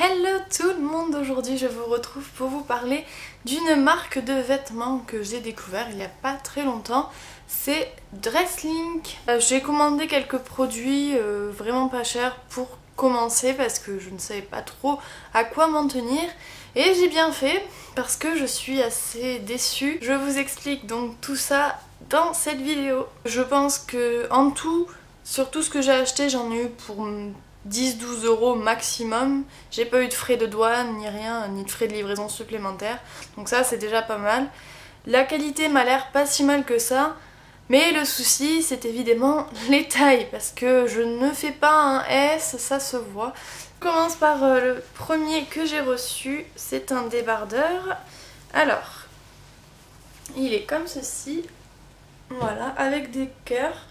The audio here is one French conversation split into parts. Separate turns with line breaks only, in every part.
Hello tout le monde, aujourd'hui je vous retrouve pour vous parler d'une marque de vêtements que j'ai découvert il n'y a pas très longtemps, c'est Dresslink. J'ai commandé quelques produits vraiment pas chers pour commencer parce que je ne savais pas trop à quoi m'en tenir et j'ai bien fait parce que je suis assez déçue. Je vous explique donc tout ça dans cette vidéo. Je pense que en tout, sur tout ce que j'ai acheté, j'en ai eu pour 10-12 € maximum. J'ai pas eu de frais de douane ni rien, ni de frais de livraison supplémentaires. Donc ça c'est déjà pas mal. La qualité m'a l'air pas si mal que ça. Mais le souci c'est évidemment les tailles. Parce que je ne fais pas un S, ça se voit. Je commence par le premier que j'ai reçu. C'est un débardeur. Alors, il est comme ceci. Voilà, avec des cœurs.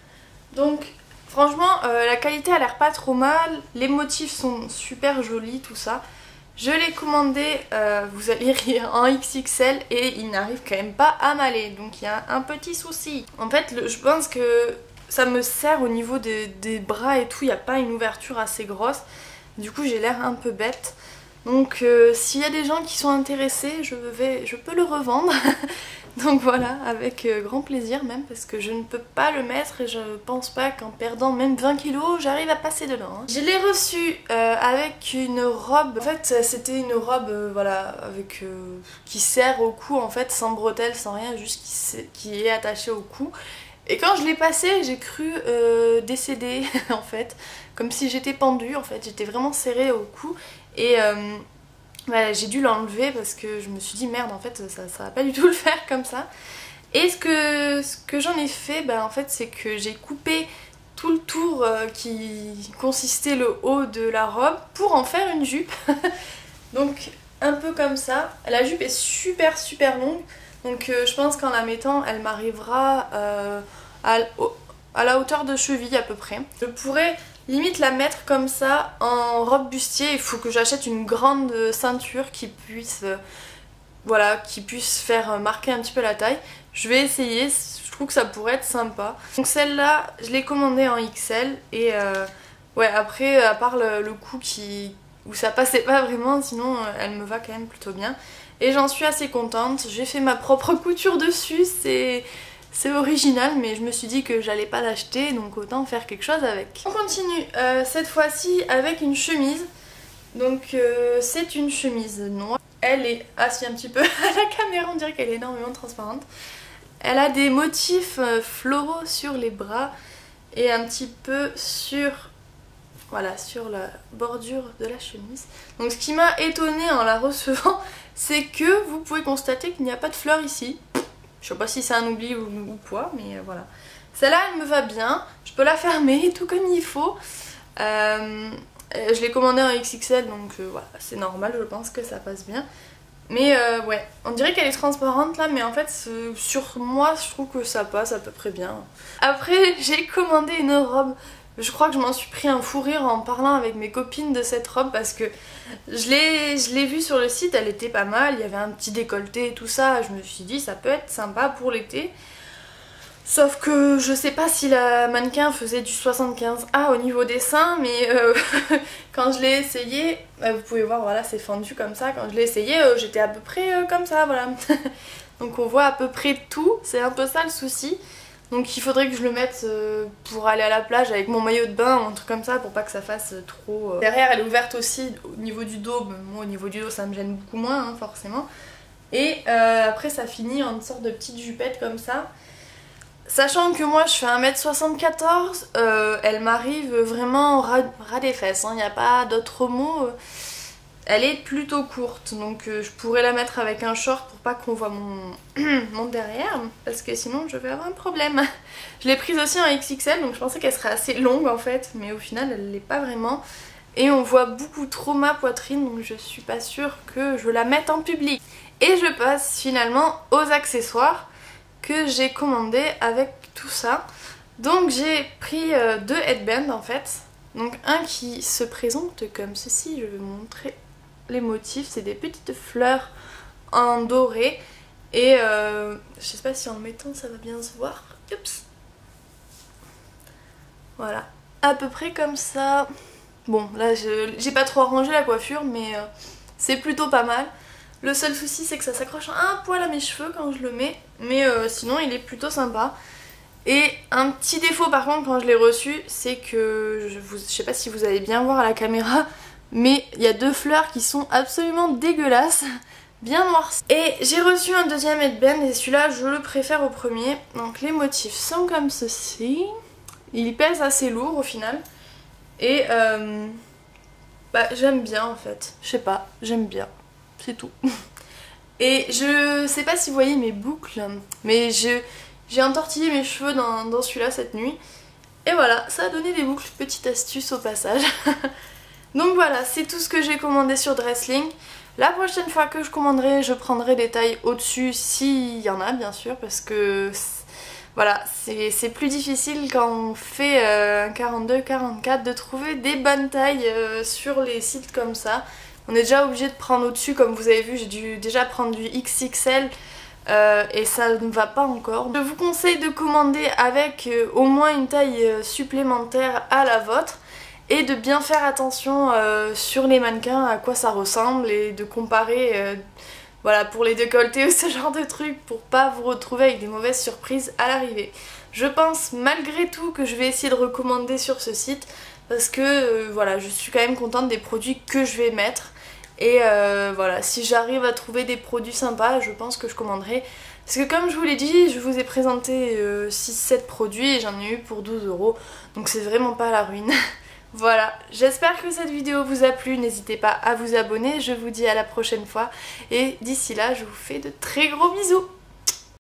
Donc franchement, la qualité a l'air pas trop mal, les motifs sont super jolis, tout ça. Je l'ai commandé, vous allez rire, en XXL et il n'arrive quand même pas à m'aller, donc il y a un petit souci. En fait, je pense que ça me sert au niveau des bras et tout, il n'y a pas une ouverture assez grosse. Du coup, j'ai l'air un peu bête. Donc s'il y a des gens qui sont intéressés, je peux le revendre. Donc voilà, avec grand plaisir même, parce que je ne peux pas le mettre et je pense pas qu'en perdant même 20 kilos, j'arrive à passer dedans. Hein. Je l'ai reçu avec une robe, en fait c'était une robe voilà, avec qui serre au cou en fait, sans bretelles, sans rien, juste qui est attachée au cou. Et quand je l'ai passée, j'ai cru décéder en fait, comme si j'étais pendue en fait, j'étais vraiment serrée au cou et... Voilà, j'ai dû l'enlever parce que je me suis dit merde en fait ça va pas du tout le faire comme ça. Et ce que j'en ai fait en fait c'est que j'ai coupé tout le tour qui consistait le haut de la robe pour en faire une jupe. Donc un peu comme ça. La jupe est super longue donc je pense qu'en la mettant elle m'arrivera à la hauteur de cheville à peu près. Je pourrais limite la mettre comme ça en robe bustier. Il faut que j'achète une grande ceinture qui puisse voilà, qui puisse faire marquer un petit peu la taille. Je vais essayer, je trouve que ça pourrait être sympa. Donc celle-là, je l'ai commandée en XL et ouais, après à part le coup où ça passait pas vraiment, sinon elle me va quand même plutôt bien. Et j'en suis assez contente, j'ai fait ma propre couture dessus, c'est original mais je me suis dit que j'allais pas l'acheter donc autant faire quelque chose avec. On continue cette fois-ci avec une chemise. Donc c'est une chemise noire. Elle est assise un petit peu à la caméra, on dirait qu'elle est énormément transparente. Elle a des motifs floraux sur les bras et un petit peu sur, voilà, sur la bordure de la chemise. Donc ce qui m'a étonnée en la recevant, c'est que vous pouvez constater qu'il n'y a pas de fleurs ici. Je sais pas si c'est un oubli ou quoi, mais voilà. Celle-là, elle me va bien. Je peux la fermer tout comme il faut. Je l'ai commandée en XXL, donc voilà, c'est normal, je pense que ça passe bien. Mais ouais, on dirait qu'elle est transparente là, mais en fait, sur moi, je trouve que ça passe à peu près bien. Après, j'ai commandé une robe. Je crois que je m'en suis pris un fou rire en parlant avec mes copines de cette robe parce que je l'ai vue sur le site, elle était pas mal, il y avait un petit décolleté et tout ça, je me suis dit ça peut être sympa pour l'été. Sauf que je sais pas si la mannequin faisait du 75A au niveau des seins, mais quand je l'ai essayé, vous pouvez voir, voilà, c'est fendu comme ça, quand je l'ai essayé, j'étais à peu près comme ça, voilà. Donc on voit à peu près tout, c'est un peu ça le souci. Donc il faudrait que je le mette pour aller à la plage avec mon maillot de bain ou un truc comme ça pour pas que ça fasse trop... Derrière elle est ouverte aussi au niveau du dos, mais moi au niveau du dos ça me gêne beaucoup moins hein, forcément. Et après ça finit en une sorte de petite jupette comme ça. Sachant que moi je fais 1m74, elle m'arrive vraiment ras des fesses, il n'y a pas d'autre mot. Elle est plutôt courte, donc je pourrais la mettre avec un short pour pas qu'on voit mon derrière, parce que sinon je vais avoir un problème. Je l'ai prise aussi en XXL, donc je pensais qu'elle serait assez longue en fait, mais au final elle l'est pas vraiment. Et on voit beaucoup trop ma poitrine, donc je suis pas sûre que je la mette en public. Et je passe finalement aux accessoires que j'ai commandés avec tout ça. Donc j'ai pris deux headbands en fait. Donc un qui se présente comme ceci, je vais vous montrer les motifs, c'est des petites fleurs en doré et je sais pas si en le mettant ça va bien se voir. Oups. Voilà, à peu près comme ça. Bon là j'ai pas trop arrangé la coiffure mais c'est plutôt pas mal. Le seul souci c'est que ça s'accroche un poil à mes cheveux quand je le mets, mais sinon il est plutôt sympa. Et un petit défaut par contre quand je l'ai reçu, c'est que je sais pas si vous allez bien voir à la caméra, mais il y a 2 fleurs qui sont absolument dégueulasses, bien noircies. Et j'ai reçu un deuxième headband et celui-là je le préfère au premier. Donc les motifs sont comme ceci. Il pèse assez lourd au final. Et bah j'aime bien en fait, je sais pas, j'aime bien, c'est tout. Et je sais pas si vous voyez mes boucles, mais j'ai entortillé mes cheveux dans celui-là cette nuit. Et voilà, ça a donné des boucles, petite astuce au passage. Donc voilà, c'est tout ce que j'ai commandé sur Dresslink. La prochaine fois que je commanderai, je prendrai des tailles au-dessus s'il y en a bien sûr, parce que voilà, c'est plus difficile quand on fait un 42-44 de trouver des bonnes tailles sur les sites comme ça. On est déjà obligé de prendre au-dessus, comme vous avez vu, j'ai dû déjà prendre du XXL et ça ne va pas encore. Je vous conseille de commander avec au moins une taille supplémentaire à la vôtre et de bien faire attention sur les mannequins à quoi ça ressemble et de comparer voilà, pour les décolletés ou ce genre de trucs pour pas vous retrouver avec des mauvaises surprises à l'arrivée. Je pense malgré tout que je vais essayer de recommander sur ce site parce que voilà, je suis quand même contente des produits que je vais mettre. Et voilà, si j'arrive à trouver des produits sympas, je pense que je commanderai. Parce que comme je vous l'ai dit, je vous ai présenté 6-7 produits et j'en ai eu pour 12 €. Donc c'est vraiment pas la ruine. Voilà, j'espère que cette vidéo vous a plu, n'hésitez pas à vous abonner, je vous dis à la prochaine fois et d'ici là je vous fais de très gros bisous.